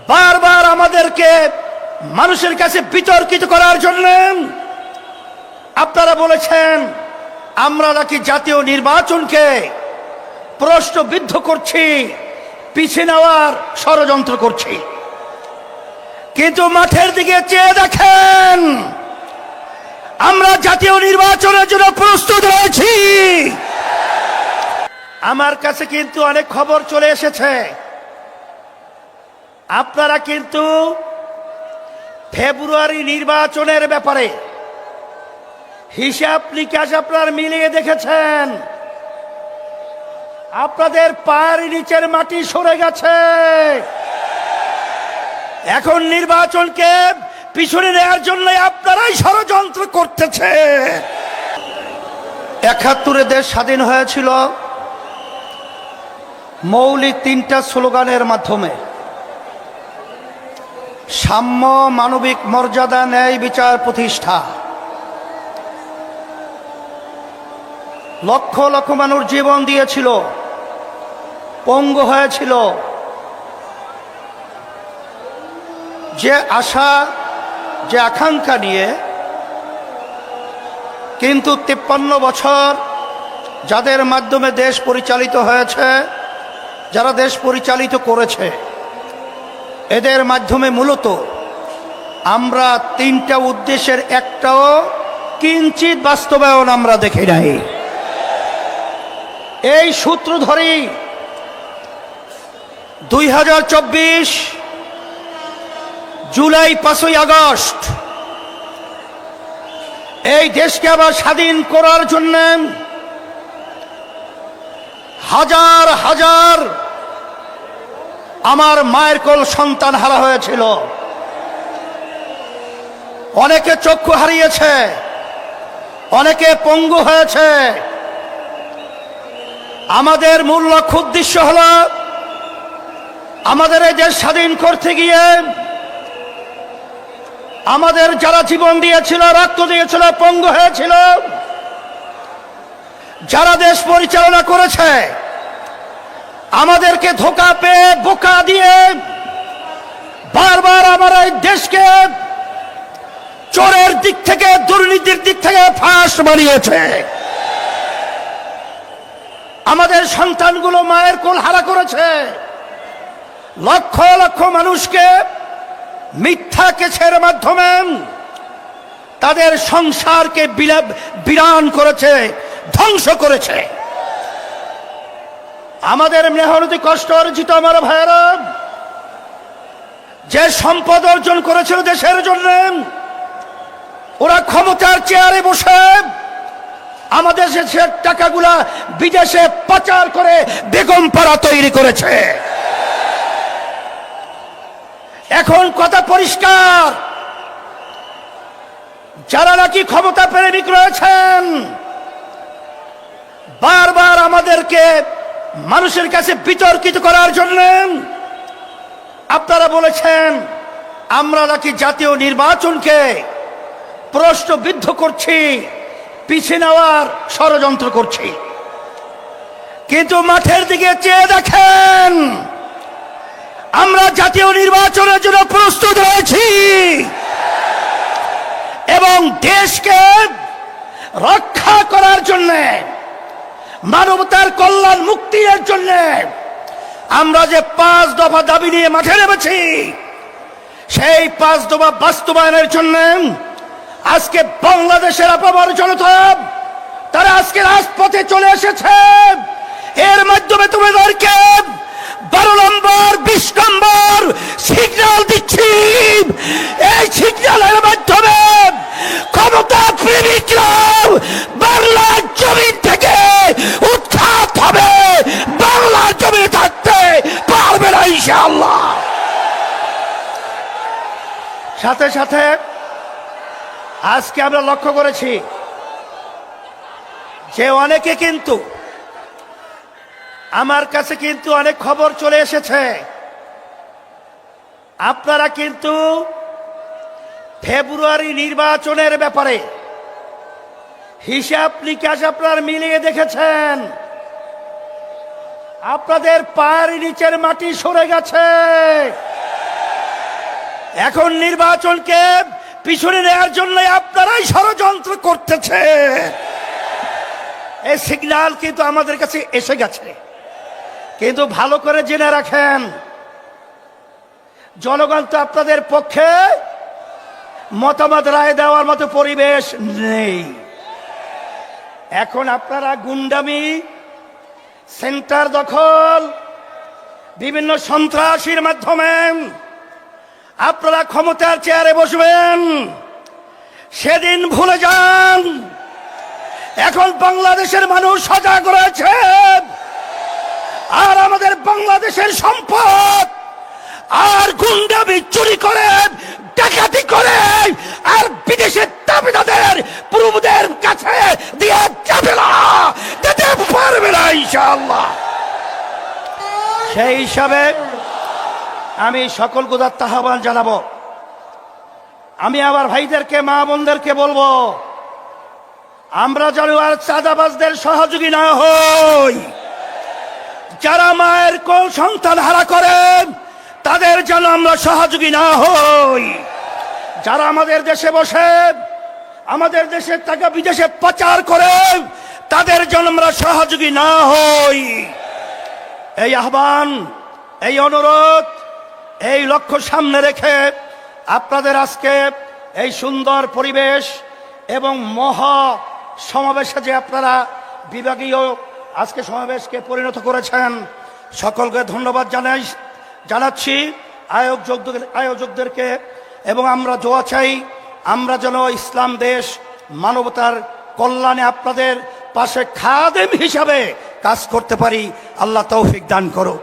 বারবার আমাদেরকে মানুষের কাছে বিতর্কিত করার জন্য আপনারা বলেছেন আমরা নাকি জাতীয় নির্বাচনকে প্রশ্নবিদ্ধ করছি, পিছিয়ে নেওয়ার ষড়যন্ত্র করছি। কিন্তু মাঠের দিকে চেয়ে দেখেন, আমরা জাতীয় নির্বাচনের জন্য প্রস্তুত রয়েছি। আমার কাছে কিন্তু অনেক খবর চলে এসেছে, আপনারা কিন্তু ফেব্রুয়ারি নির্বাচনের ব্যাপারে হিসাব নিকাশ আপনারা মিলিয়ে দেখেছেন, আপনাদের পায়ের নিচের মাটি সরে গেছে। এখন নির্বাচনকে পিছনে নেওয়ার জন্য আপনারাই ষড়যন্ত্র করতেছে। ৭১ দেশ স্বাধীন হয়েছিল মৌলিক ৩টা স্লোগানের মাধ্যমে: সাম্য, মানবিক মর্যাদা, ন্যায় বিচার প্রতিষ্ঠা। লক্ষ লক্ষ মানুষ জীবন দিয়েছিল, পঙ্গু হয়েছিল। যে আশা, যে আকাঙ্ক্ষা নিয়ে কিন্তু ৫৩ বছর যাদের মাধ্যমে দেশ পরিচালিত হয়েছে, যারা দেশ পরিচালিত করেছে, এদের মাধ্যমে মূলত আমরা ৩টা উদ্দেশ্যের একটাও কিঞ্চিত বাস্তবায়ন আমরা দেখি নাই। এই সূত্র ধরেই ২০২৪ জুলাই ৫ই আগস্ট এই দেশকে আবার স্বাধীন করার জন্য হাজার হাজার আমার মায়ের কোল সন্তান হারা হয়েছিল। অনেকে চক্ষু হারিয়েছে, অনেকে পঙ্গু হয়েছে। আমাদের মূল লক্ষ্য উদ্দেশ্য হল আমাদের এই দেশ স্বাধীন করতে গিয়ে আমাদের যারা জীবন দিয়েছিল, রক্ত দিয়েছিল, পঙ্গু হয়েছিল, যারা দেশ পরিচালনা করেছে, আমাদেরকে ধোঁকা পেয়ে বোকা দিয়ে বারবার আমার এই দেশকে চোরের দিক থেকে, দুর্নীতির দিক থেকে ফাঁস বানিয়েছে। আমাদের সন্তানগুলো মায়ের কোল হারা করেছে। লক্ষ লক্ষ মানুষকে মিথ্যা কেসের মাধ্যমে তাদের সংসারকে বিরান করেছে, ধ্বংস করেছে। আমাদের মেহনতি কষ্ট অর্জিত আমার ভাইয়েরা যে সম্পদ অর্জন করেছিল দেশের জন্য, ওরা ক্ষমতার চেয়ারে বসে আমাদের দেশের টাকাগুলা বিদেশে পাচার করে বেগম পাড়া তৈরি করেছে। এখন কথা পরিষ্কার, যারা নাকি ক্ষমতা প্রেমিক রয়েছেন, বারবার আমাদেরকে মানুষের কাছে বিতর্কিত করার জন্য আপনারা বলেছেন আমরা নাকি জাতীয় নির্বাচনকে প্রশ্নবিদ্ধ করছি, পিছিয়ে নেওয়ার ষড়যন্ত্র করছি। কিন্তু মাঠের দিকে চেয়ে দেখেন, আমরা জাতীয় নির্বাচনের জন্য প্রস্তুত রয়েছি এবং দেশকে রক্ষা করার জন্য, মানবতার কল্যাণ মুক্তির জন্য আমরা যে ৫ দফা দাবি নিয়ে মাঠে নেমেছি, সেই ৫ দফা বাস্তবায়নের জন্য আজকে বাংলাদেশের আপামর জনতা তারা আজকে রাজপথে চলে এসেছে। এর মাধ্যমে তোমাদেরকে ১২ নম্বর ২০ নম্বর সিগন্যাল দিচ্ছি। এই সিগন্যালের মাধ্যমে ক্ষমতা প্রেমিকরা বাংলার জমিন থেকে উৎখাত হবে, বাংলার জমিনে থাকতে পারবে না ইনশাআল্লাহ। সাথে সাথে আজকে আমরা লক্ষ্য করেছি যে অনেকে কিন্তু আমার কাছে কিন্তু অনেক খবর চলে এসেছে, আপনারা কিন্তু ফেব্রুয়ারি নির্বাচনের ব্যাপারে হিসাব নিকাশ আপনারা মিলিয়ে দেখেছেন, আপনাদের পায়ের নিচের মাটি সরে গেছে। এখন নির্বাচনকে পিছনে নেওয়ার জন্য আপনারাই ষড়যন্ত্র করতেছে। এই সিগন্যাল কিন্তু আমাদের কাছে এসে গেছে, কিন্তু ভালো করে জেনে রাখেন, জনগণ তো আপনাদের পক্ষে মতামত রায় দেওয়ার মতো পরিবেশ নেই। এখন আপনারা গুন্ডামি, সেন্টার দখল, বিভিন্ন সন্ত্রাসীর মাধ্যমে আপনারা ক্ষমতার চেয়ারে বসবেন, সেদিন ভুলে যান। এখন বাংলাদেশের মানুষ সজাগ রয়েছে, আর আমাদের বাংলাদেশের সম্পদ আর গুন্ডামি চুরি করে, ডাকাতি করে, আর বিদেশের দাবিদারদের প্রভুদের কাছে দিয়ে যাবে না, যেতে পারবে না ইনশাআল্লাহ। সেই হিসাবে আমি সকল গুদার আহ্বান জানাবো। আমি আবার ভাইদেরকে, মা বোনদেরকে বলবো, আমরা যেন আর চাঁদাবাজদের সহযোগী না হই। যারা মায়ের কোল সন্তান হারা করেন তাদের যেন আমরা সহযোগী না হই। যারা আমাদের দেশে বসে আমাদের দেশের টাকা বিদেশে পাচার করে তাদের জন্য আমরা সহযোগী না হই। এই আহ্বান, এই অনুরোধ, এই লক্ষ্য সামনে রেখে আপনাদের আজকে এই সুন্দর পরিবেশ এবং মহা সমাবেশে যে আপনারা বিভাগীয় আজকে সমাবেশকে পরিণত করেছেন, সকলকে ধন্যবাদ জানাচ্ছি আয়োজকদেরকে। এবং আমরা দোয়া চাই, আমরা যেন ইসলাম দেশ, মানবতার কল্যাণে আপনাদের পাশে খাদেম হিসাবে কাজ করতে পারি। আল্লাহ তৌফিক দান করো।